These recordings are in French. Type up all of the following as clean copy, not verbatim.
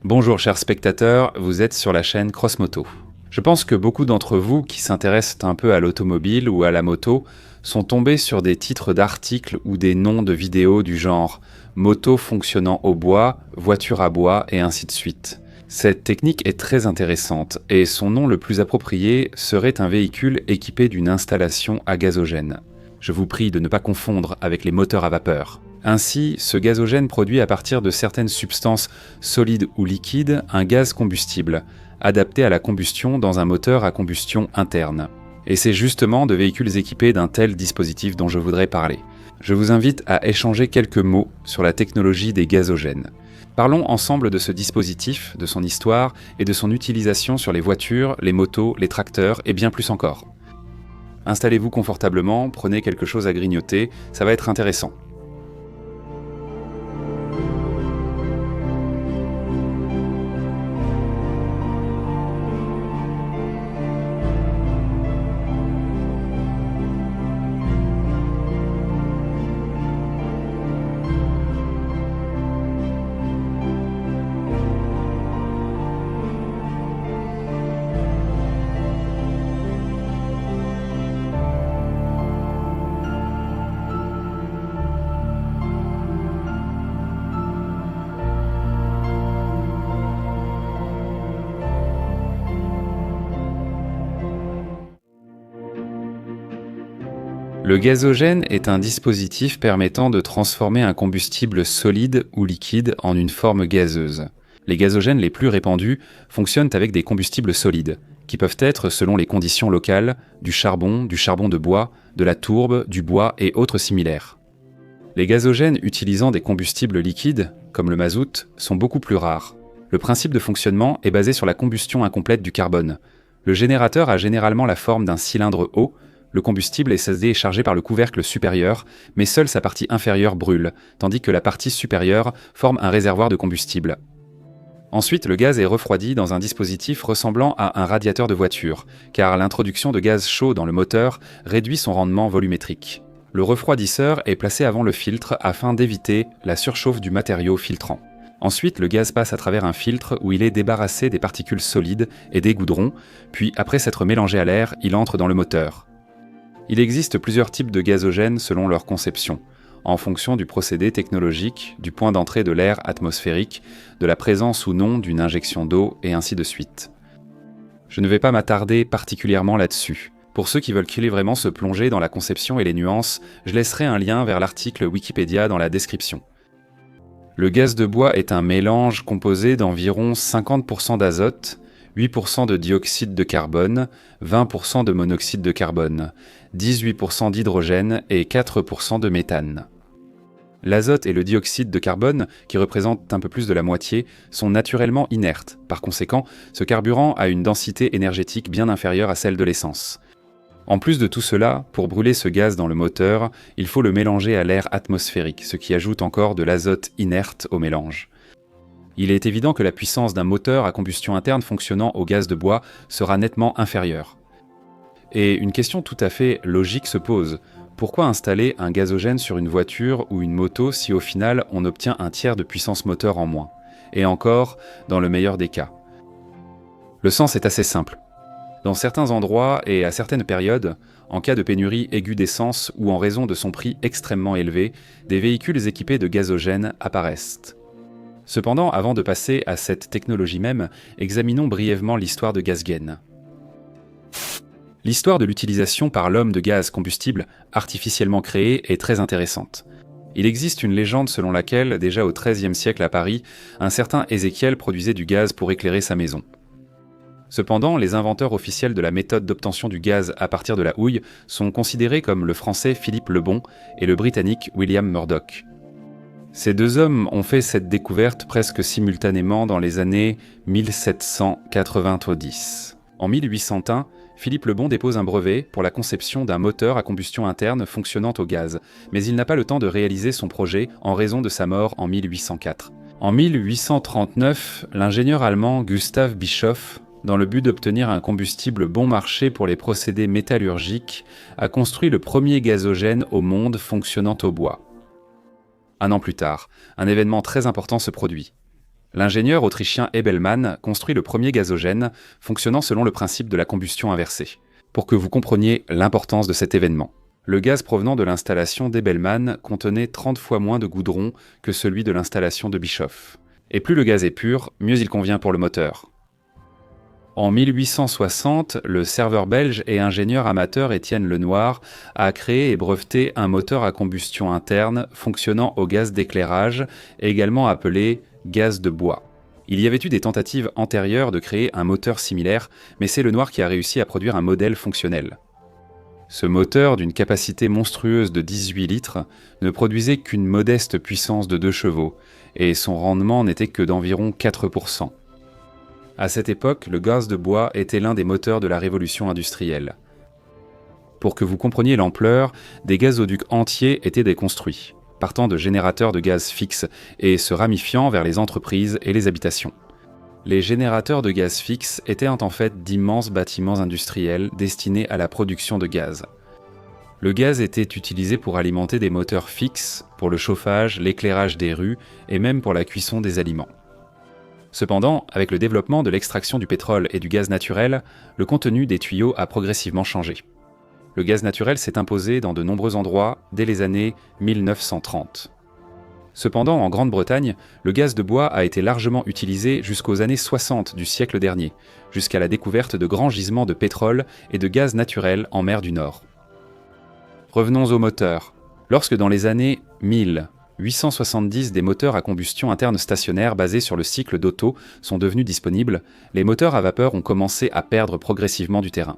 Bonjour chers spectateurs, vous êtes sur la chaîne Crossmoto. Je pense que beaucoup d'entre vous qui s'intéressent un peu à l'automobile ou à la moto sont tombés sur des titres d'articles ou des noms de vidéos du genre « moto fonctionnant au bois »,« voiture à bois » et ainsi de suite. Cette technique est très intéressante et son nom le plus approprié serait un véhicule équipé d'une installation à gazogène. Je vous prie de ne pas confondre avec les moteurs à vapeur. Ainsi, ce gazogène produit à partir de certaines substances solides ou liquides un gaz combustible, adapté à la combustion dans un moteur à combustion interne. Et c'est justement de véhicules équipés d'un tel dispositif dont je voudrais parler. Je vous invite à échanger quelques mots sur la technologie des gazogènes. Parlons ensemble de ce dispositif, de son histoire et de son utilisation sur les voitures, les motos, les tracteurs et bien plus encore. Installez-vous confortablement, prenez quelque chose à grignoter, ça va être intéressant. Le gazogène est un dispositif permettant de transformer un combustible solide ou liquide en une forme gazeuse. Les gazogènes les plus répandus fonctionnent avec des combustibles solides, qui peuvent être, selon les conditions locales, du charbon de bois, de la tourbe, du bois et autres similaires. Les gazogènes utilisant des combustibles liquides, comme le mazout, sont beaucoup plus rares. Le principe de fonctionnement est basé sur la combustion incomplète du carbone. Le générateur a généralement la forme d'un cylindre haut. Le combustible est déchargé par le couvercle supérieur, mais seule sa partie inférieure brûle, tandis que la partie supérieure forme un réservoir de combustible. Ensuite, le gaz est refroidi dans un dispositif ressemblant à un radiateur de voiture, car l'introduction de gaz chaud dans le moteur réduit son rendement volumétrique. Le refroidisseur est placé avant le filtre afin d'éviter la surchauffe du matériau filtrant. Ensuite, le gaz passe à travers un filtre où il est débarrassé des particules solides et des goudrons, puis après s'être mélangé à l'air, il entre dans le moteur. Il existe plusieurs types de gazogènes selon leur conception, en fonction du procédé technologique, du point d'entrée de l'air atmosphérique, de la présence ou non d'une injection d'eau, et ainsi de suite. Je ne vais pas m'attarder particulièrement là-dessus. Pour ceux qui veulent vraiment se plonger dans la conception et les nuances, je laisserai un lien vers l'article Wikipédia dans la description. Le gaz de bois est un mélange composé d'environ 50% d'azote, 8% de dioxyde de carbone, 20% de monoxyde de carbone, 18% d'hydrogène et 4% de méthane. L'azote et le dioxyde de carbone, qui représentent un peu plus de la moitié, sont naturellement inertes. Par conséquent, ce carburant a une densité énergétique bien inférieure à celle de l'essence. En plus de tout cela, pour brûler ce gaz dans le moteur, il faut le mélanger à l'air atmosphérique, ce qui ajoute encore de l'azote inerte au mélange. Il est évident que la puissance d'un moteur à combustion interne fonctionnant au gaz de bois sera nettement inférieure. Et une question tout à fait logique se pose. Pourquoi installer un gazogène sur une voiture ou une moto si au final on obtient un tiers de puissance moteur en moins? Et encore, dans le meilleur des cas. Le sens est assez simple. Dans certains endroits et à certaines périodes, en cas de pénurie aiguë d'essence ou en raison de son prix extrêmement élevé, des véhicules équipés de gazogène apparaissent. Cependant, avant de passer à cette technologie même, examinons brièvement l'histoire de Gazgen. L'histoire de l'utilisation par l'homme de gaz combustible artificiellement créé est très intéressante. Il existe une légende selon laquelle, déjà au XIIIe siècle à Paris, un certain Ézéchiel produisait du gaz pour éclairer sa maison. Cependant, les inventeurs officiels de la méthode d'obtention du gaz à partir de la houille sont considérés comme le français Philippe Lebon et le britannique William Murdoch. Ces deux hommes ont fait cette découverte presque simultanément dans les années 1790. En 1801, Philippe Lebon dépose un brevet pour la conception d'un moteur à combustion interne fonctionnant au gaz, mais il n'a pas le temps de réaliser son projet en raison de sa mort en 1804. En 1839, l'ingénieur allemand Gustav Bischoff, dans le but d'obtenir un combustible bon marché pour les procédés métallurgiques, a construit le premier gazogène au monde fonctionnant au bois. Un an plus tard, un événement très important se produit. L'ingénieur autrichien Ebelmann construit le premier gazogène, fonctionnant selon le principe de la combustion inversée. Pour que vous compreniez l'importance de cet événement. Le gaz provenant de l'installation d'Ebelmann contenait 30 fois moins de goudron que celui de l'installation de Bischoff. Et plus le gaz est pur, mieux il convient pour le moteur. En 1860, le serveur belge et ingénieur amateur Étienne Lenoir a créé et breveté un moteur à combustion interne fonctionnant au gaz d'éclairage, également appelé gaz de bois. Il y avait eu des tentatives antérieures de créer un moteur similaire, mais c'est Lenoir qui a réussi à produire un modèle fonctionnel. Ce moteur, d'une capacité monstrueuse de 18 litres, ne produisait qu'une modeste puissance de 2 chevaux, et son rendement n'était que d'environ 4%. À cette époque, le gaz de bois était l'un des moteurs de la révolution industrielle. Pour que vous compreniez l'ampleur, des gazoducs entiers étaient déconstruits, partant de générateurs de gaz fixes et se ramifiant vers les entreprises et les habitations. Les générateurs de gaz fixes étaient en fait d'immenses bâtiments industriels destinés à la production de gaz. Le gaz était utilisé pour alimenter des moteurs fixes, pour le chauffage, l'éclairage des rues et même pour la cuisson des aliments. Cependant, avec le développement de l'extraction du pétrole et du gaz naturel, le contenu des tuyaux a progressivement changé. Le gaz naturel s'est imposé dans de nombreux endroits dès les années 1930. Cependant, en Grande-Bretagne, le gaz de bois a été largement utilisé jusqu'aux années 60 du siècle dernier, jusqu'à la découverte de grands gisements de pétrole et de gaz naturel en mer du Nord. Revenons aux moteurs. Lorsque dans les années 1870 des moteurs à combustion interne stationnaire basés sur le cycle d'Otto sont devenus disponibles, les moteurs à vapeur ont commencé à perdre progressivement du terrain.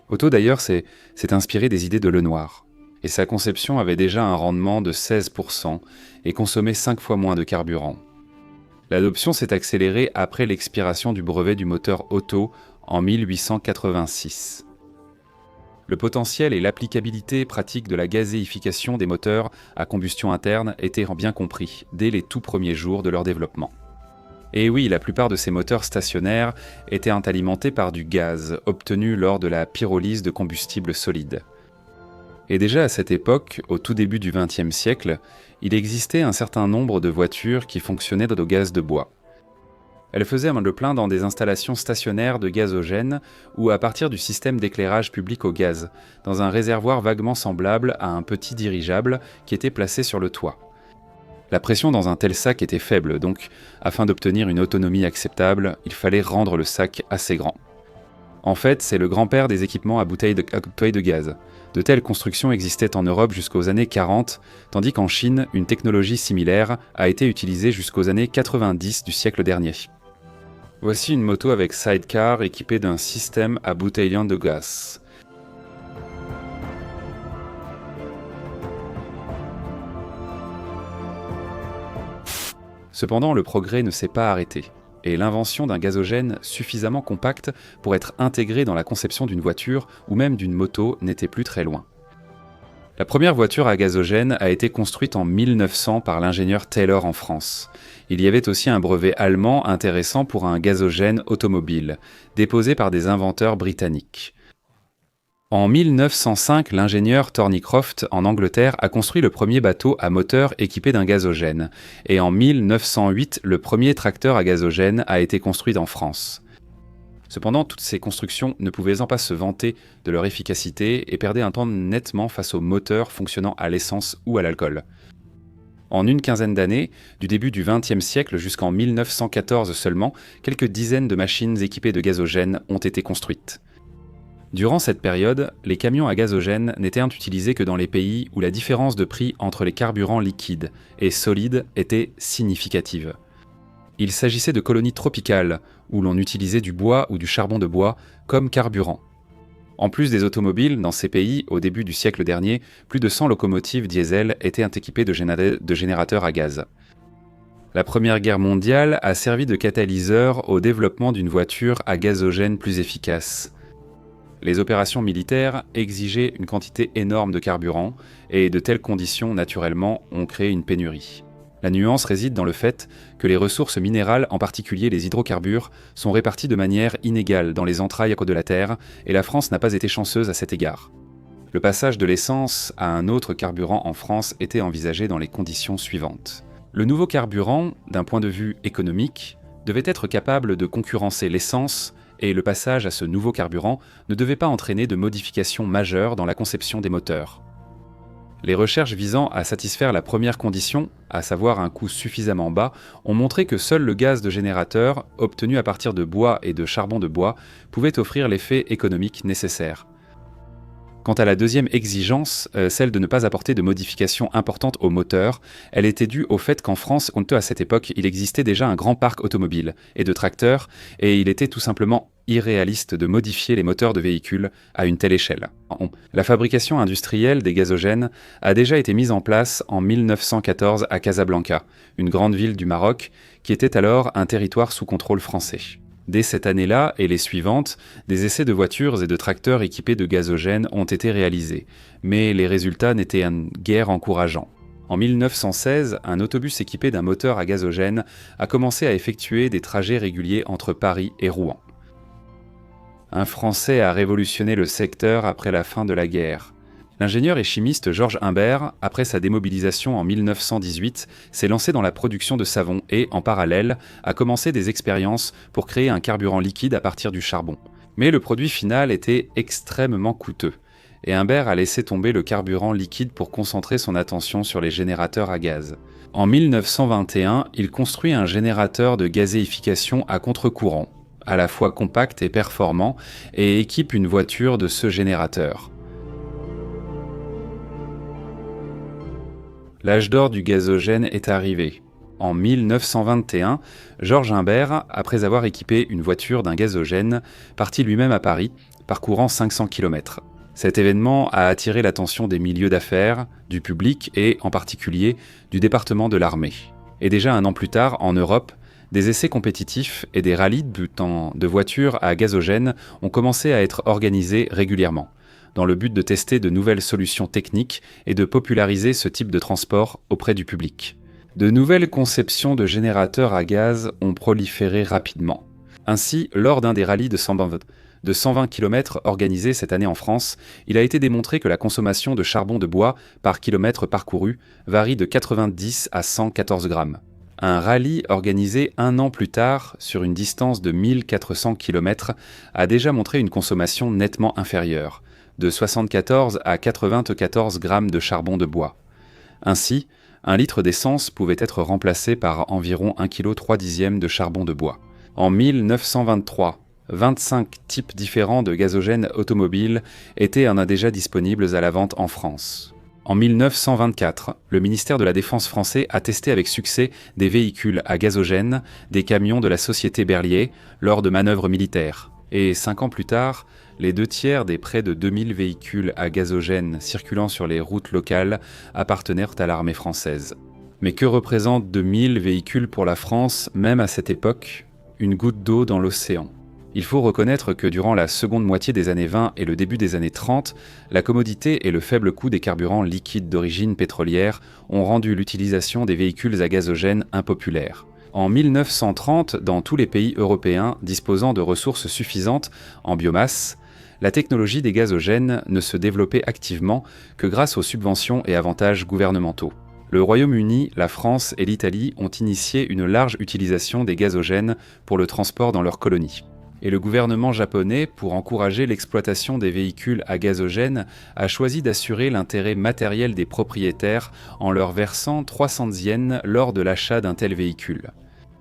Otto d'ailleurs s'est inspiré des idées de Lenoir, et sa conception avait déjà un rendement de 16% et consommait 5 fois moins de carburant. L'adoption s'est accélérée après l'expiration du brevet du moteur Otto en 1886. Le potentiel et l'applicabilité pratique de la gazéification des moteurs à combustion interne étaient bien compris dès les tout premiers jours de leur développement. Et oui, la plupart de ces moteurs stationnaires étaient alimentés par du gaz, obtenu lors de la pyrolyse de combustible solide. Et déjà à cette époque, au tout début du XXe siècle, il existait un certain nombre de voitures qui fonctionnaient au gaz de bois. Elles faisaient le plein dans des installations stationnaires de gazogène ou à partir du système d'éclairage public au gaz, dans un réservoir vaguement semblable à un petit dirigeable qui était placé sur le toit. La pression dans un tel sac était faible, donc afin d'obtenir une autonomie acceptable, il fallait rendre le sac assez grand. En fait, c'est le grand-père des équipements à bouteilles de gaz. De telles constructions existaient en Europe jusqu'aux années 40, tandis qu'en Chine, une technologie similaire a été utilisée jusqu'aux années 90 du siècle dernier. Voici une moto avec sidecar équipée d'un système à bouteillant de gaz. Cependant, le progrès ne s'est pas arrêté, et l'invention d'un gazogène suffisamment compact pour être intégré dans la conception d'une voiture ou même d'une moto n'était plus très loin. La première voiture à gazogène a été construite en 1900 par l'ingénieur Taylor en France. Il y avait aussi un brevet allemand intéressant pour un gazogène automobile, déposé par des inventeurs britanniques. En 1905, l'ingénieur Thornycroft en Angleterre a construit le premier bateau à moteur équipé d'un gazogène, et en 1908, le premier tracteur à gazogène a été construit en France. Cependant, toutes ces constructions ne pouvaient pas se vanter de leur efficacité et perdaient un temps nettement face aux moteurs fonctionnant à l'essence ou à l'alcool. En une quinzaine d'années, du début du XXe siècle jusqu'en 1914 seulement, quelques dizaines de machines équipées de gazogène ont été construites. Durant cette période, les camions à gazogène n'étaient utilisés que dans les pays où la différence de prix entre les carburants liquides et solides était significative. Il s'agissait de colonies tropicales, où l'on utilisait du bois ou du charbon de bois comme carburant. En plus des automobiles, dans ces pays, au début du siècle dernier, plus de 100 locomotives diesel étaient équipées de générateurs à gaz. La Première Guerre mondiale a servi de catalyseur au développement d'une voiture à gazogène plus efficace. Les opérations militaires exigeaient une quantité énorme de carburant, et de telles conditions, naturellement, ont créé une pénurie. La nuance réside dans le fait que les ressources minérales, en particulier les hydrocarbures, sont réparties de manière inégale dans les entrailles de la Terre, et la France n'a pas été chanceuse à cet égard. Le passage de l'essence à un autre carburant en France était envisagé dans les conditions suivantes. Le nouveau carburant, d'un point de vue économique, devait être capable de concurrencer l'essence et le passage à ce nouveau carburant ne devait pas entraîner de modifications majeures dans la conception des moteurs. Les recherches visant à satisfaire la première condition, à savoir un coût suffisamment bas, ont montré que seul le gaz de générateur, obtenu à partir de bois et de charbon de bois, pouvait offrir l'effet économique nécessaire. Quant à la deuxième exigence, celle de ne pas apporter de modifications importantes au moteur, elle était due au fait qu'en France, à cette époque, il existait déjà un grand parc automobile et de tracteurs, et il était tout simplement irréaliste de modifier les moteurs de véhicules à une telle échelle. La fabrication industrielle des gazogènes a déjà été mise en place en 1914 à Casablanca, une grande ville du Maroc, qui était alors un territoire sous contrôle français. Dès cette année-là et les suivantes, des essais de voitures et de tracteurs équipés de gazogène ont été réalisés, mais les résultats n'étaient guère encourageants. En 1916, un autobus équipé d'un moteur à gazogène a commencé à effectuer des trajets réguliers entre Paris et Rouen. Un Français a révolutionné le secteur après la fin de la guerre. L'ingénieur et chimiste Georges Humbert, après sa démobilisation en 1918, s'est lancé dans la production de savon et, en parallèle, a commencé des expériences pour créer un carburant liquide à partir du charbon. Mais le produit final était extrêmement coûteux, et Humbert a laissé tomber le carburant liquide pour concentrer son attention sur les générateurs à gaz. En 1921, il construit un générateur de gazéification à contre-courant, à la fois compact et performant, et équipe une voiture de ce générateur. L'âge d'or du gazogène est arrivé. En 1921, Georges Humbert, après avoir équipé une voiture d'un gazogène, partit lui-même à Paris, parcourant 500 km. Cet événement a attiré l'attention des milieux d'affaires, du public et, en particulier, du département de l'armée. Et déjà un an plus tard, en Europe, des essais compétitifs et des rallyes de voitures à gazogène ont commencé à être organisés régulièrement, dans le but de tester de nouvelles solutions techniques et de populariser ce type de transport auprès du public. De nouvelles conceptions de générateurs à gaz ont proliféré rapidement. Ainsi, lors d'un des rallyes de 120 km organisés cette année en France, il a été démontré que la consommation de charbon de bois par kilomètre parcouru varie de 90 à 114 grammes. Un rallye organisé un an plus tard, sur une distance de 1400 km, a déjà montré une consommation nettement inférieure, de 74 à 94 grammes de charbon de bois. Ainsi, un litre d'essence pouvait être remplacé par environ 1,3 kg de charbon de bois. En 1923, 25 types différents de gazogènes automobiles étaient déjà disponibles à la vente en France. En 1924, le ministère de la Défense français a testé avec succès des véhicules à gazogène, des camions de la société Berliet, lors de manœuvres militaires. Et 5 ans plus tard, les 2/3 des près de 2000 véhicules à gazogène circulant sur les routes locales appartenèrent à l'armée française. Mais que représentent 2000 véhicules pour la France, même à cette époque? Une goutte d'eau dans l'océan. Il faut reconnaître que durant la seconde moitié des années 20 et le début des années 30, la commodité et le faible coût des carburants liquides d'origine pétrolière ont rendu l'utilisation des véhicules à gazogène impopulaire. En 1930, dans tous les pays européens disposant de ressources suffisantes en biomasse, la technologie des gazogènes ne se développait activement que grâce aux subventions et avantages gouvernementaux. Le Royaume-Uni, la France et l'Italie ont initié une large utilisation des gazogènes pour le transport dans leurs colonies. Et le gouvernement japonais, pour encourager l'exploitation des véhicules à gazogène, a choisi d'assurer l'intérêt matériel des propriétaires en leur versant 300 yens lors de l'achat d'un tel véhicule.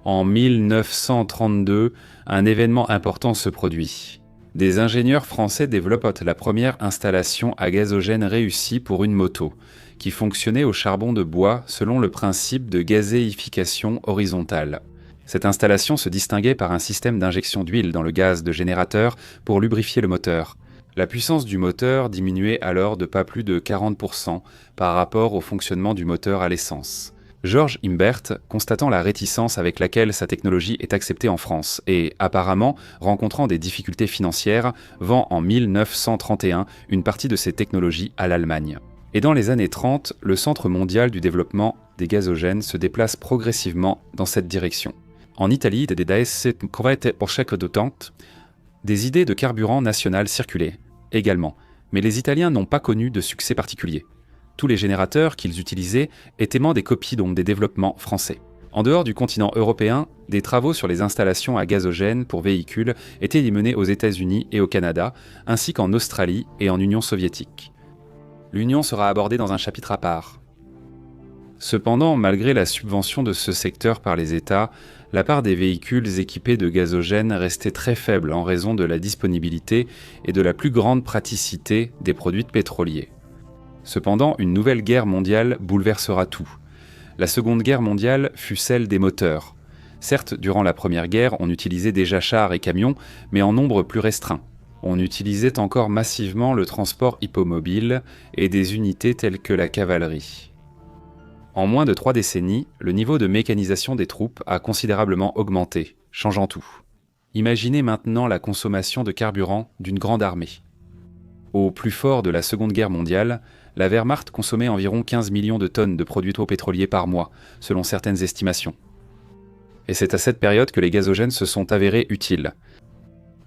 En 1932, un événement important se produit. Des ingénieurs français développent la première installation à gazogène réussie pour une moto, qui fonctionnait au charbon de bois selon le principe de gazéification horizontale. Cette installation se distinguait par un système d'injection d'huile dans le gaz de générateur pour lubrifier le moteur. La puissance du moteur diminuait alors de pas plus de 40% par rapport au fonctionnement du moteur à l'essence. Georges Humbert, constatant la réticence avec laquelle sa technologie est acceptée en France et, apparemment, rencontrant des difficultés financières, vend en 1931 une partie de ses technologies à l'Allemagne. Et dans les années 30, le Centre mondial du développement des gazogènes se déplace progressivement dans cette direction. En Italie, des idées de carburant national circulaient également, mais les Italiens n'ont pas connu de succès particulier. Tous les générateurs qu'ils utilisaient étaient des copies donc des développements français. En dehors du continent européen, des travaux sur les installations à gazogène pour véhicules étaient menés aux États-Unis et au Canada, ainsi qu'en Australie et en Union soviétique. L'Union sera abordée dans un chapitre à part. Cependant, malgré la subvention de ce secteur par les États, la part des véhicules équipés de gazogène restait très faible en raison de la disponibilité et de la plus grande praticité des produits pétroliers. Cependant, une nouvelle guerre mondiale bouleversera tout. La Seconde Guerre mondiale fut celle des moteurs. Certes, durant la Première Guerre, on utilisait déjà chars et camions, mais en nombre plus restreint. On utilisait encore massivement le transport hippomobile et des unités telles que la cavalerie. En moins de 3 décennies, le niveau de mécanisation des troupes a considérablement augmenté, changeant tout. Imaginez maintenant la consommation de carburant d'une grande armée. Au plus fort de la Seconde Guerre mondiale, la Wehrmacht consommait environ 15 millions de tonnes de produits pétroliers par mois, selon certaines estimations. Et c'est à cette période que les gazogènes se sont avérés utiles.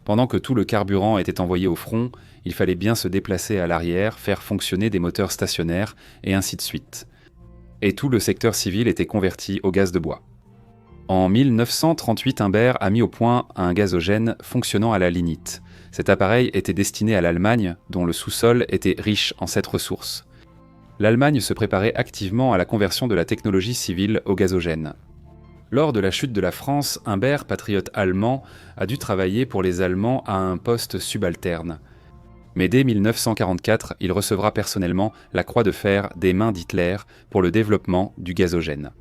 Pendant que tout le carburant était envoyé au front, il fallait bien se déplacer à l'arrière, faire fonctionner des moteurs stationnaires, et ainsi de suite. Et tout le secteur civil était converti au gaz de bois. En 1938, Humbert a mis au point un gazogène fonctionnant à la lignite. Cet appareil était destiné à l'Allemagne, dont le sous-sol était riche en cette ressource. L'Allemagne se préparait activement à la conversion de la technologie civile au gazogène. Lors de la chute de la France, Humbert, patriote allemand, a dû travailler pour les Allemands à un poste subalterne. Mais dès 1944, il recevra personnellement la croix de fer des mains d'Hitler pour le développement du gazogène.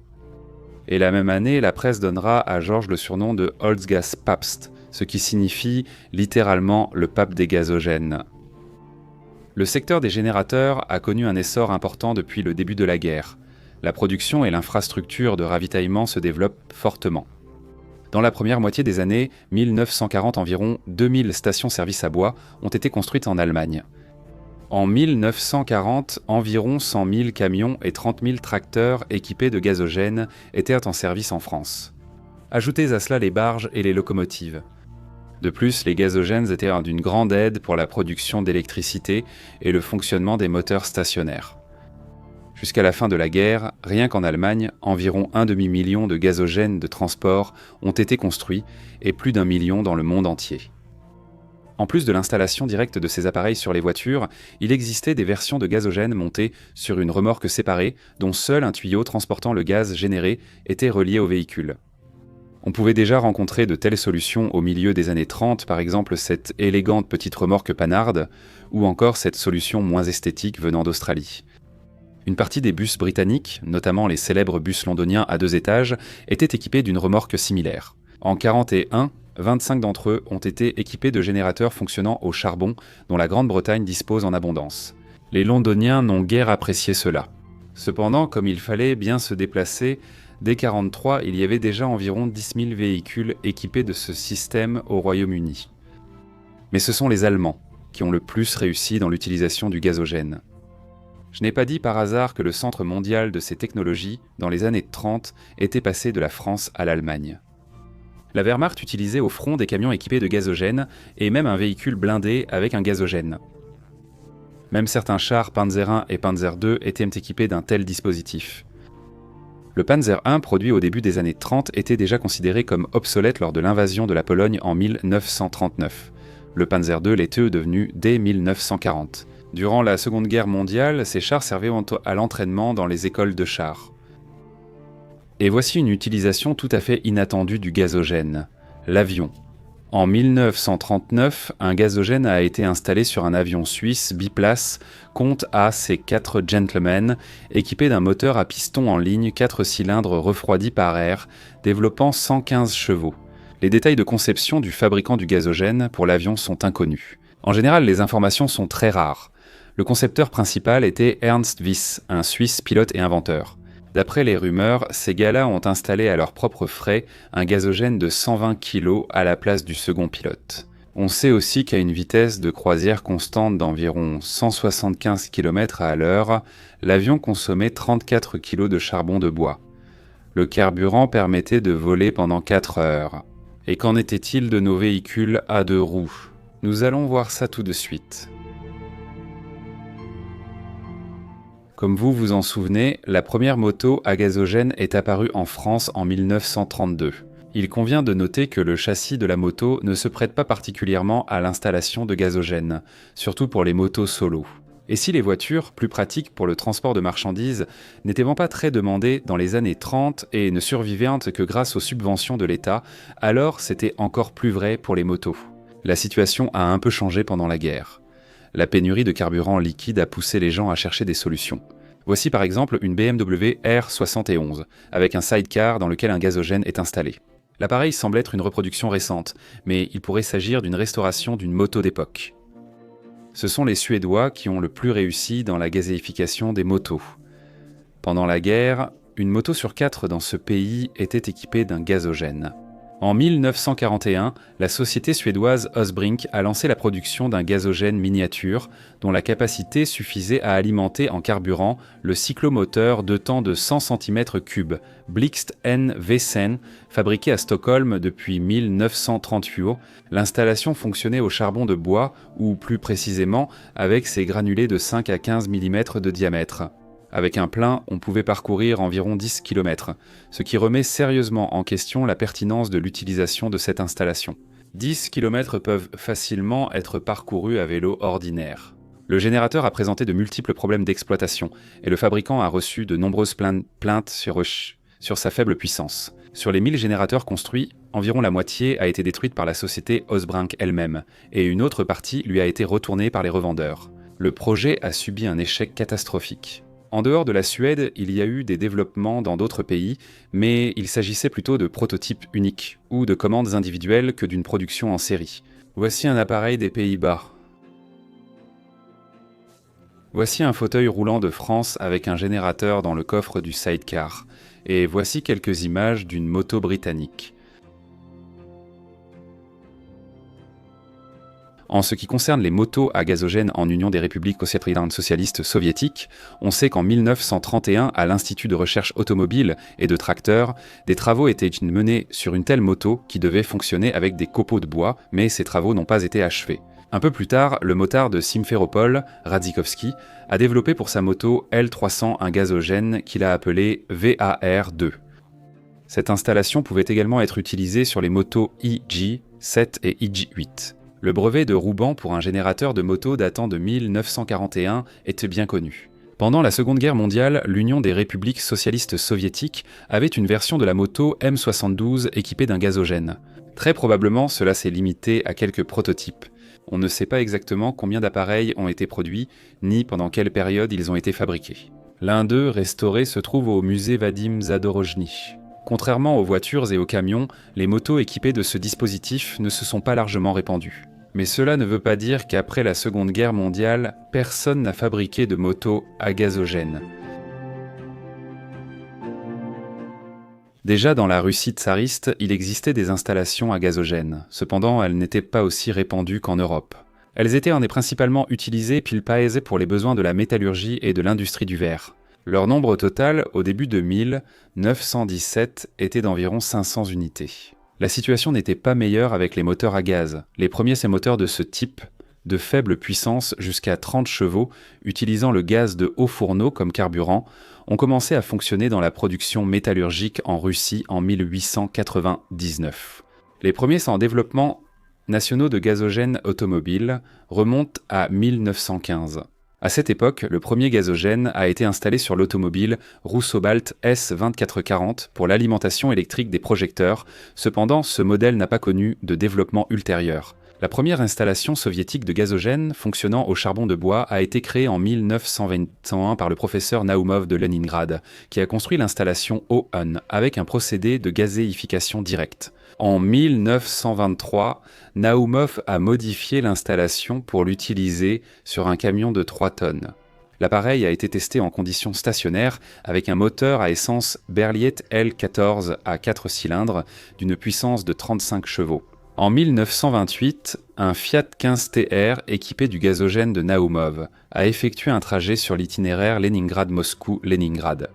Et la même année, la presse donnera à Georges le surnom de Holzgaspapst, ce qui signifie littéralement le pape des gazogènes. Le secteur des générateurs a connu un essor important depuis le début de la guerre. La production et l'infrastructure de ravitaillement se développent fortement. Dans la première moitié des années 1940, environ 2000 stations-service à bois ont été construites en Allemagne. En 1940, environ 100 000 camions et 30 000 tracteurs équipés de gazogène étaient en service en France. Ajoutez à cela les barges et les locomotives. De plus, les gazogènes étaient d'une grande aide pour la production d'électricité et le fonctionnement des moteurs stationnaires. Jusqu'à la fin de la guerre, rien qu'en Allemagne, environ 1,5 million de gazogènes de transport ont été construits et plus d'1 million dans le monde entier. En plus de l'installation directe de ces appareils sur les voitures, il existait des versions de gazogène montées sur une remorque séparée dont seul un tuyau transportant le gaz généré était relié au véhicule. On pouvait déjà rencontrer de telles solutions au milieu des années 30, par exemple cette élégante petite remorque Panhard, ou encore cette solution moins esthétique venant d'Australie. Une partie des bus britanniques, notamment les célèbres bus londoniens à 2 étages, étaient équipés d'une remorque similaire. En 1941, 25 d'entre eux ont été équipés de générateurs fonctionnant au charbon dont la Grande-Bretagne dispose en abondance. Les Londoniens n'ont guère apprécié cela. Cependant, comme il fallait bien se déplacer, dès 1943, il y avait déjà environ 10 000 véhicules équipés de ce système au Royaume-Uni. Mais ce sont les Allemands qui ont le plus réussi dans l'utilisation du gazogène. Je n'ai pas dit par hasard que le centre mondial de ces technologies, dans les années 30, était passé de la France à l'Allemagne. La Wehrmacht utilisait au front des camions équipés de gazogène et même un véhicule blindé avec un gazogène. Même certains chars Panzer I et Panzer II étaient équipés d'un tel dispositif. Le Panzer I, produit au début des années 30, était déjà considéré comme obsolète lors de l'invasion de la Pologne en 1939. Le Panzer II l'était devenu dès 1940. Durant la Seconde Guerre mondiale, ces chars servaient à l'entraînement dans les écoles de chars. Et voici une utilisation tout à fait inattendue du gazogène, l'avion. En 1939, un gazogène a été installé sur un avion suisse biplace Comte AC-4 Gentleman, équipé d'un moteur à piston en ligne 4 cylindres refroidi par air, développant 115 chevaux. Les détails de conception du fabricant du gazogène pour l'avion sont inconnus. En général, les informations sont très rares. Le concepteur principal était Ernst Wyss, un Suisse pilote et inventeur. D'après les rumeurs, ces gars-là ont installé à leurs propres frais un gazogène de 120 kg à la place du second pilote. On sait aussi qu'à une vitesse de croisière constante d'environ 175 km à l'heure, l'avion consommait 34 kg de charbon de bois. Le carburant permettait de voler pendant 4 heures. Et qu'en était-il de nos véhicules à 2 roues ? Nous allons voir ça tout de suite. Comme vous vous en souvenez, la première moto à gazogène est apparue en France en 1932. Il convient de noter que le châssis de la moto ne se prête pas particulièrement à l'installation de gazogène, surtout pour les motos solo. Et si les voitures, plus pratiques pour le transport de marchandises, n'étaient pas très demandées dans les années 30 et ne survivaient que grâce aux subventions de l'État, alors c'était encore plus vrai pour les motos. La situation a un peu changé pendant la guerre. La pénurie de carburant liquide a poussé les gens à chercher des solutions. Voici par exemple une BMW R71, avec un sidecar dans lequel un gazogène est installé. L'appareil semble être une reproduction récente, mais il pourrait s'agir d'une restauration d'une moto d'époque. Ce sont les Suédois qui ont le plus réussi dans la gazéification des motos. Pendant la guerre, une moto sur 4 dans ce pays était équipée d'un gazogène. En 1941, la société suédoise Osbrink a lancé la production d'un gazogène miniature dont la capacité suffisait à alimenter en carburant le cyclomoteur de temps de 100 cm3 Blixt N V1000, fabriqué à Stockholm depuis 1938. L'installation fonctionnait au charbon de bois ou plus précisément avec ses granulés de 5 à 15 mm de diamètre. Avec un plein, on pouvait parcourir environ 10 km, ce qui remet sérieusement en question la pertinence de l'utilisation de cette installation. 10 km peuvent facilement être parcourus à vélo ordinaire. Le générateur a présenté de multiples problèmes d'exploitation et le fabricant a reçu de nombreuses plaintes sur sa faible puissance. Sur les 1000 générateurs construits, environ la moitié a été détruite par la société Osbrink elle-même et une autre partie lui a été retournée par les revendeurs. Le projet a subi un échec catastrophique. En dehors de la Suède, il y a eu des développements dans d'autres pays, mais il s'agissait plutôt de prototypes uniques ou de commandes individuelles que d'une production en série. Voici un appareil des Pays-Bas. Voici un fauteuil roulant de France avec un générateur dans le coffre du sidecar. Et voici quelques images d'une moto britannique. En ce qui concerne les motos à gazogène en Union des républiques socialistes soviétiques, on sait qu'en 1931, à l'Institut de recherche automobile et de tracteurs, des travaux étaient menés sur une telle moto qui devait fonctionner avec des copeaux de bois, mais ces travaux n'ont pas été achevés. Un peu plus tard, le motard de Simferopol, Radzikowski, a développé pour sa moto L300 un gazogène qu'il a appelé VAR2. Cette installation pouvait également être utilisée sur les motos IG7 et IG8. Le brevet de Rouban pour un générateur de moto datant de 1941 était bien connu. Pendant la Seconde Guerre mondiale, l'Union des républiques socialistes soviétiques avait une version de la moto M72 équipée d'un gazogène. Très probablement, cela s'est limité à quelques prototypes. On ne sait pas exactement combien d'appareils ont été produits, ni pendant quelle période ils ont été fabriqués. L'un d'eux, restauré, se trouve au musée Vadim Zadorojny. Contrairement aux voitures et aux camions, les motos équipées de ce dispositif ne se sont pas largement répandues. Mais cela ne veut pas dire qu'après la Seconde Guerre mondiale, personne n'a fabriqué de motos à gazogène. Déjà dans la Russie tsariste, il existait des installations à gazogène. Cependant, elles n'étaient pas aussi répandues qu'en Europe. Elles étaient principalement utilisées pile paese pour les besoins de la métallurgie et de l'industrie du verre. Leur nombre total, au début de 1917, était d'environ 500 unités. La situation n'était pas meilleure avec les moteurs à gaz. Les premiers moteurs de ce type, de faible puissance jusqu'à 30 chevaux, utilisant le gaz de haut fourneau comme carburant, ont commencé à fonctionner dans la production métallurgique en Russie en 1899. Les premiers en développement nationaux de gazogène automobile remontent à 1915. À cette époque, le premier gazogène a été installé sur l'automobile Russo-Balt S2440 pour l'alimentation électrique des projecteurs. Cependant, ce modèle n'a pas connu de développement ultérieur. La première installation soviétique de gazogène fonctionnant au charbon de bois a été créée en 1921 par le professeur Naoumov de Leningrad, qui a construit l'installation OON avec un procédé de gazéification directe. En 1923, Naoumov a modifié l'installation pour l'utiliser sur un camion de 3 tonnes. L'appareil a été testé en conditions stationnaires avec un moteur à essence Berliet L14 à 4 cylindres d'une puissance de 35 chevaux. En 1928, un Fiat 15 TR équipé du gazogène de Naoumov a effectué un trajet sur l'itinéraire Leningrad-Moscou-Leningrad.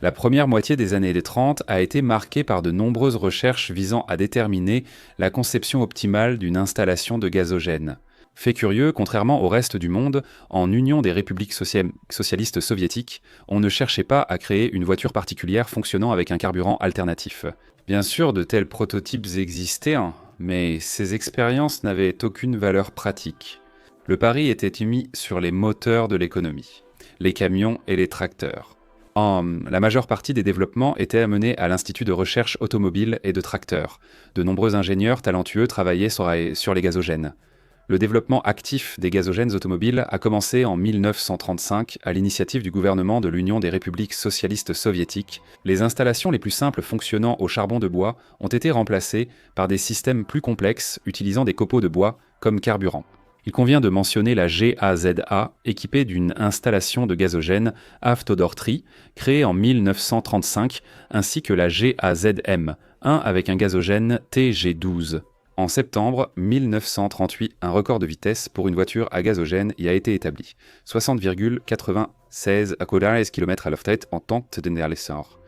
La première moitié des années 30 a été marquée par de nombreuses recherches visant à déterminer la conception optimale d'une installation de gazogène. Fait curieux, contrairement au reste du monde, en Union des républiques socialistes soviétiques, on ne cherchait pas à créer une voiture particulière fonctionnant avec un carburant alternatif. Bien sûr, de tels prototypes existaient, hein, mais ces expériences n'avaient aucune valeur pratique. Le pari était mis sur les moteurs de l'économie, les camions et les tracteurs. La majeure partie des développements étaient amenés à l'Institut de recherche automobile et de tracteurs. De nombreux ingénieurs talentueux travaillaient sur les gazogènes. Le développement actif des gazogènes automobiles a commencé en 1935 à l'initiative du gouvernement de l'Union des républiques socialistes soviétiques. Les installations les plus simples fonctionnant au charbon de bois ont été remplacées par des systèmes plus complexes utilisant des copeaux de bois comme carburant. Il convient de mentionner la GAZA, équipée d'une installation de gazogène Avtodor-3, créée en 1935, ainsi que la GAZM, un avec un gazogène TG12. En septembre 1938, un record de vitesse pour une voiture à gazogène y a été établi, 60,96 km/h en temps de l'essor.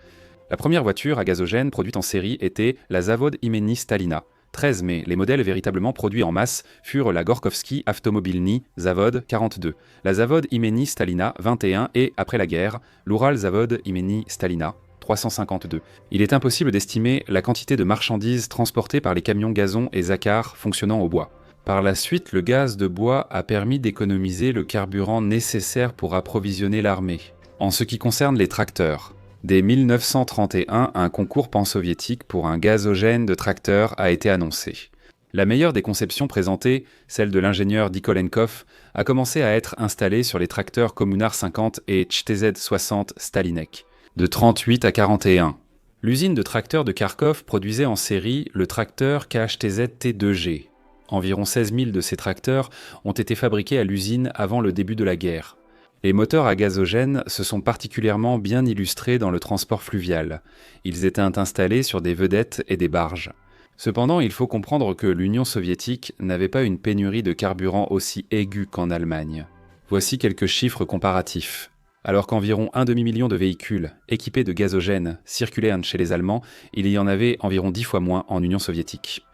La première voiture à gazogène produite en série était la Zavod imeni Stalina. 13 mai, les modèles véritablement produits en masse furent la Gorkovski Avtomobilny Zavod 42, la Zavod imeni Stalina 21 et, après la guerre, l'Ural Zavod imeni Stalina 352. Il est impossible d'estimer la quantité de marchandises transportées par les camions gazon et Zakhar fonctionnant au bois. Par la suite, le gaz de bois a permis d'économiser le carburant nécessaire pour approvisionner l'armée. En ce qui concerne les tracteurs, dès 1931, un concours pansoviétique pour un gazogène de tracteur a été annoncé. La meilleure des conceptions présentées, celle de l'ingénieur Dikolenkov, a commencé à être installée sur les tracteurs Kommunar 50 et Chtz 60 Stalinek, de 38 à 41. L'usine de tracteurs de Kharkov produisait en série le tracteur KHTZ T2G. Environ 16 000 de ces tracteurs ont été fabriqués à l'usine avant le début de la guerre. Les moteurs à gazogène se sont particulièrement bien illustrés dans le transport fluvial. Ils étaient installés sur des vedettes et des barges. Cependant, il faut comprendre que l'Union soviétique n'avait pas une pénurie de carburant aussi aiguë qu'en Allemagne. Voici quelques chiffres comparatifs. Alors qu'environ un demi-million de véhicules équipés de gazogène circulaient chez les Allemands, il y en avait environ 10 fois moins en Union soviétique.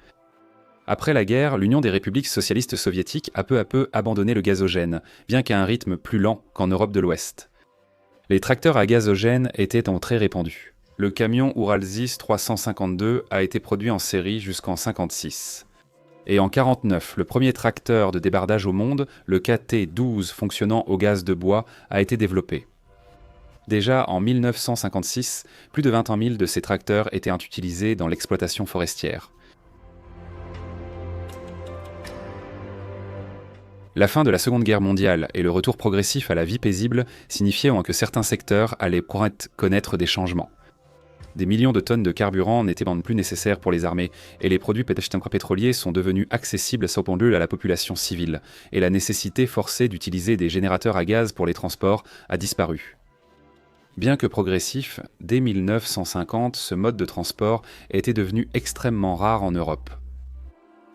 Après la guerre, l'Union des républiques socialistes soviétiques a peu à peu abandonné le gazogène, bien qu'à un rythme plus lent qu'en Europe de l'Ouest. Les tracteurs à gazogène étaient très répandus. Le camion Uralzis 352 a été produit en série jusqu'en 1956. Et en 1949, le premier tracteur de débardage au monde, le KT-12 fonctionnant au gaz de bois, a été développé. Déjà en 1956, plus de 20 000 de ces tracteurs étaient utilisés dans l'exploitation forestière. La fin de la Seconde Guerre mondiale et le retour progressif à la vie paisible signifiaient que certains secteurs allaient connaître des changements. Des millions de tonnes de carburant n'étaient plus nécessaires pour les armées, et les produits pétroliers sont devenus accessibles à la population civile, et la nécessité forcée d'utiliser des générateurs à gaz pour les transports a disparu. Bien que progressif, dès 1950, ce mode de transport était devenu extrêmement rare en Europe.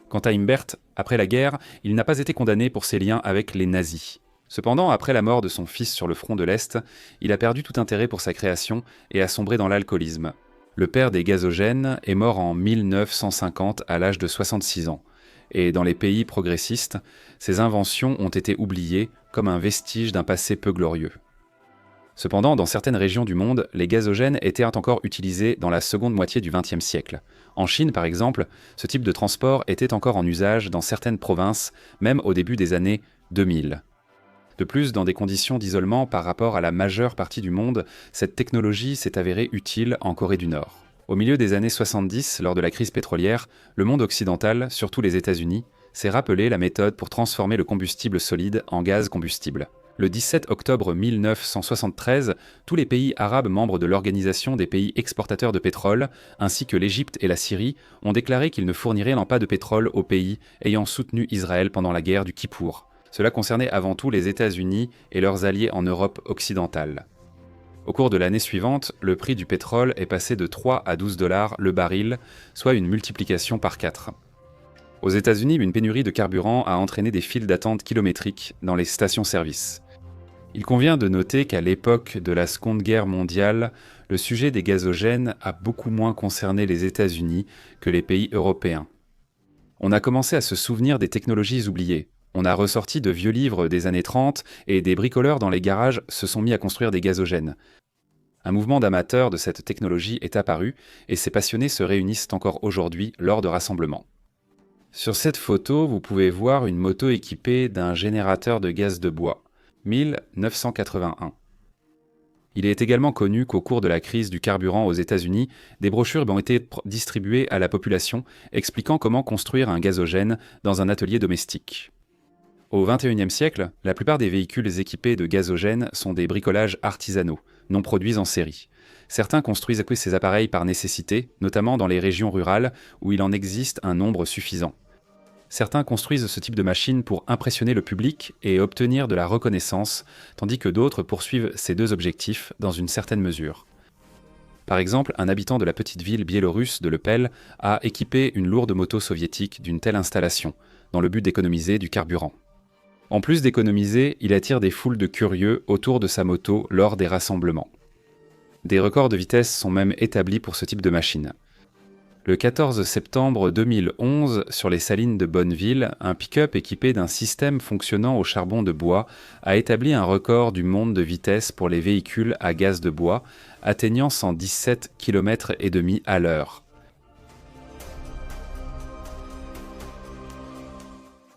Quant à Imbert, après la guerre, il n'a pas été condamné pour ses liens avec les nazis. Cependant, après la mort de son fils sur le front de l'Est, il a perdu tout intérêt pour sa création et a sombré dans l'alcoolisme. Le père des gazogènes est mort en 1950 à l'âge de 66 ans. Et dans les pays progressistes, ses inventions ont été oubliées comme un vestige d'un passé peu glorieux. Cependant, dans certaines régions du monde, les gazogènes étaient encore utilisés dans la seconde moitié du XXe siècle. En Chine, par exemple, ce type de transport était encore en usage dans certaines provinces, même au début des années 2000. De plus, dans des conditions d'isolement par rapport à la majeure partie du monde, cette technologie s'est avérée utile en Corée du Nord. Au milieu des années 70, lors de la crise pétrolière, le monde occidental, surtout les États-Unis, s'est rappelé la méthode pour transformer le combustible solide en gaz combustible. Le 17 octobre 1973, tous les pays arabes membres de l'Organisation des pays exportateurs de pétrole, ainsi que l'Égypte et la Syrie, ont déclaré qu'ils ne fourniraient pas de pétrole aux pays ayant soutenu Israël pendant la guerre du Kippour. Cela concernait avant tout les États-Unis et leurs alliés en Europe occidentale. Au cours de l'année suivante, le prix du pétrole est passé de 3 à 12 $ le baril, soit une multiplication par 4. Aux États-Unis, une pénurie de carburant a entraîné des files d'attente kilométriques dans les stations-service. Il convient de noter qu'à l'époque de la Seconde Guerre mondiale, le sujet des gazogènes a beaucoup moins concerné les États-Unis que les pays européens. On a commencé à se souvenir des technologies oubliées. On a ressorti de vieux livres des années 30 et des bricoleurs dans les garages se sont mis à construire des gazogènes. Un mouvement d'amateurs de cette technologie est apparu et ces passionnés se réunissent encore aujourd'hui lors de rassemblements. Sur cette photo, vous pouvez voir une moto équipée d'un générateur de gaz de bois, 1981. Il est également connu qu'au cours de la crise du carburant aux États-Unis, des brochures ont été distribuées à la population expliquant comment construire un gazogène dans un atelier domestique. Au XXIe siècle, la plupart des véhicules équipés de gazogène sont des bricolages artisanaux, non produits en série. Certains construisent ces appareils par nécessité, notamment dans les régions rurales où il en existe un nombre suffisant. Certains construisent ce type de machine pour impressionner le public et obtenir de la reconnaissance, tandis que d'autres poursuivent ces deux objectifs dans une certaine mesure. Par exemple, un habitant de la petite ville biélorusse de Lepel a équipé une lourde moto soviétique d'une telle installation, dans le but d'économiser du carburant. En plus d'économiser, il attire des foules de curieux autour de sa moto lors des rassemblements. Des records de vitesse sont même établis pour ce type de machine. Le 14 septembre 2011, sur les salines de Bonneville, un pick-up équipé d'un système fonctionnant au charbon de bois a établi un record du monde de vitesse pour les véhicules à gaz de bois, atteignant 117 km et demi à l'heure.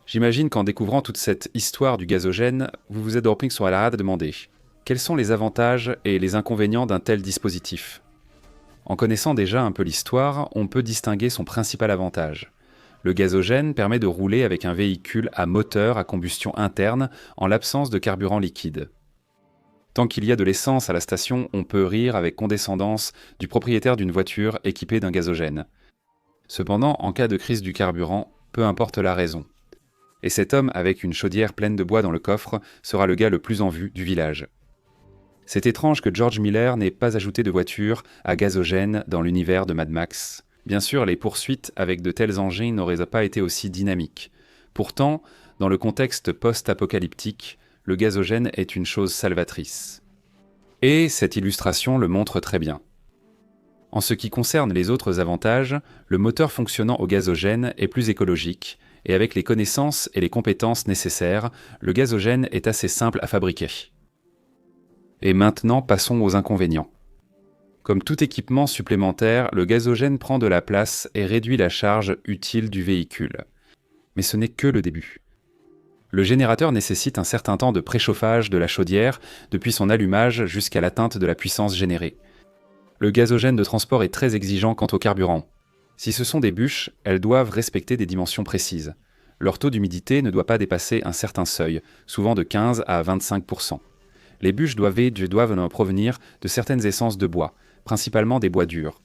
J'imagine qu'en découvrant toute cette histoire du gazogène, vous vous êtes dropping sur la rade à demander quels sont les avantages et les inconvénients d'un tel dispositif. En connaissant déjà un peu l'histoire, on peut distinguer son principal avantage. Le gazogène permet de rouler avec un véhicule à moteur à combustion interne en l'absence de carburant liquide. Tant qu'il y a de l'essence à la station, on peut rire avec condescendance du propriétaire d'une voiture équipée d'un gazogène. Cependant, en cas de crise du carburant, peu importe la raison. Et cet homme avec une chaudière pleine de bois dans le coffre sera le gars le plus en vue du village. C'est étrange que George Miller n'ait pas ajouté de voiture à gazogène dans l'univers de Mad Max. Bien sûr, les poursuites avec de tels engins n'auraient pas été aussi dynamiques. Pourtant, dans le contexte post-apocalyptique, le gazogène est une chose salvatrice. Et cette illustration le montre très bien. En ce qui concerne les autres avantages, le moteur fonctionnant au gazogène est plus écologique, et avec les connaissances et les compétences nécessaires, le gazogène est assez simple à fabriquer. Et maintenant, passons aux inconvénients. Comme tout équipement supplémentaire, le gazogène prend de la place et réduit la charge utile du véhicule. Mais ce n'est que le début. Le générateur nécessite un certain temps de préchauffage de la chaudière depuis son allumage jusqu'à l'atteinte de la puissance générée. Le gazogène de transport est très exigeant quant au carburant. Si ce sont des bûches, elles doivent respecter des dimensions précises. Leur taux d'humidité ne doit pas dépasser un certain seuil, souvent de 15 à 25%. Les bûches doivent provenir de certaines essences de bois, principalement des bois durs.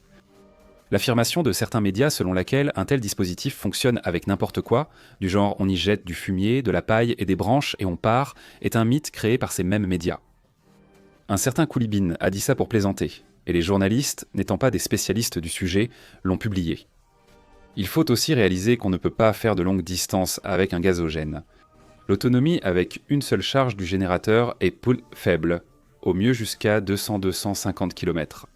L'affirmation de certains médias selon laquelle un tel dispositif fonctionne avec n'importe quoi, du genre on y jette du fumier, de la paille et des branches et on part, est un mythe créé par ces mêmes médias. Un certain Koulibine a dit ça pour plaisanter, et les journalistes, n'étant pas des spécialistes du sujet, l'ont publié. Il faut aussi réaliser qu'on ne peut pas faire de longues distances avec un gazogène. L'autonomie avec une seule charge du générateur est faible, au mieux jusqu'à 200-250 km.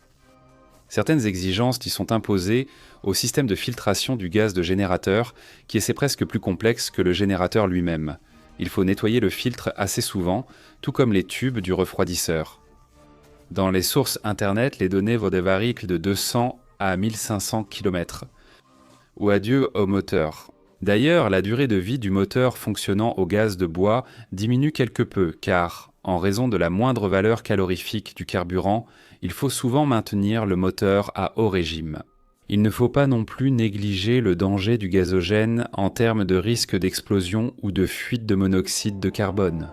Certaines exigences y sont imposées au système de filtration du gaz de générateur, qui est presque plus complexe que le générateur lui-même. Il faut nettoyer le filtre assez souvent, tout comme les tubes du refroidisseur. Dans les sources internet, les données varient de 200 à 1500 km. Ou adieu au moteur. D'ailleurs, la durée de vie du moteur fonctionnant au gaz de bois diminue quelque peu, car, en raison de la moindre valeur calorifique du carburant, il faut souvent maintenir le moteur à haut régime. Il ne faut pas non plus négliger le danger du gazogène en termes de risque d'explosion ou de fuite de monoxyde de carbone.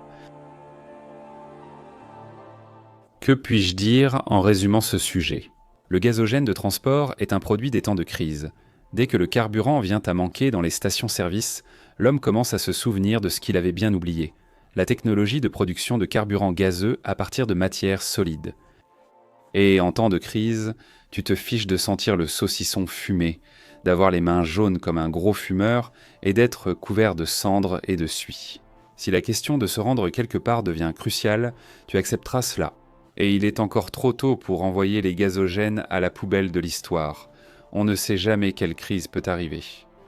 Que puis-je dire en résumant ce sujet ? Le gazogène de transport est un produit des temps de crise. Dès que le carburant vient à manquer dans les stations-service, l'homme commence à se souvenir de ce qu'il avait bien oublié, la technologie de production de carburant gazeux à partir de matières solides. Et en temps de crise, tu te fiches de sentir le saucisson fumé, d'avoir les mains jaunes comme un gros fumeur et d'être couvert de cendres et de suie. Si la question de se rendre quelque part devient cruciale, tu accepteras cela. Et il est encore trop tôt pour envoyer les gazogènes à la poubelle de l'histoire. On ne sait jamais quelle crise peut arriver.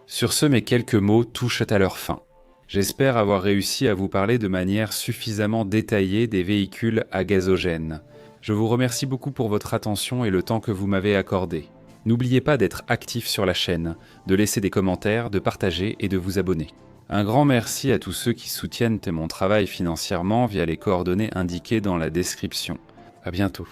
Sur ce, mes quelques mots touchent à leur fin. J'espère avoir réussi à vous parler de manière suffisamment détaillée des véhicules à gazogène. Je vous remercie beaucoup pour votre attention et le temps que vous m'avez accordé. N'oubliez pas d'être actif sur la chaîne, de laisser des commentaires, de partager et de vous abonner. Un grand merci à tous ceux qui soutiennent mon travail financièrement via les coordonnées indiquées dans la description. À bientôt.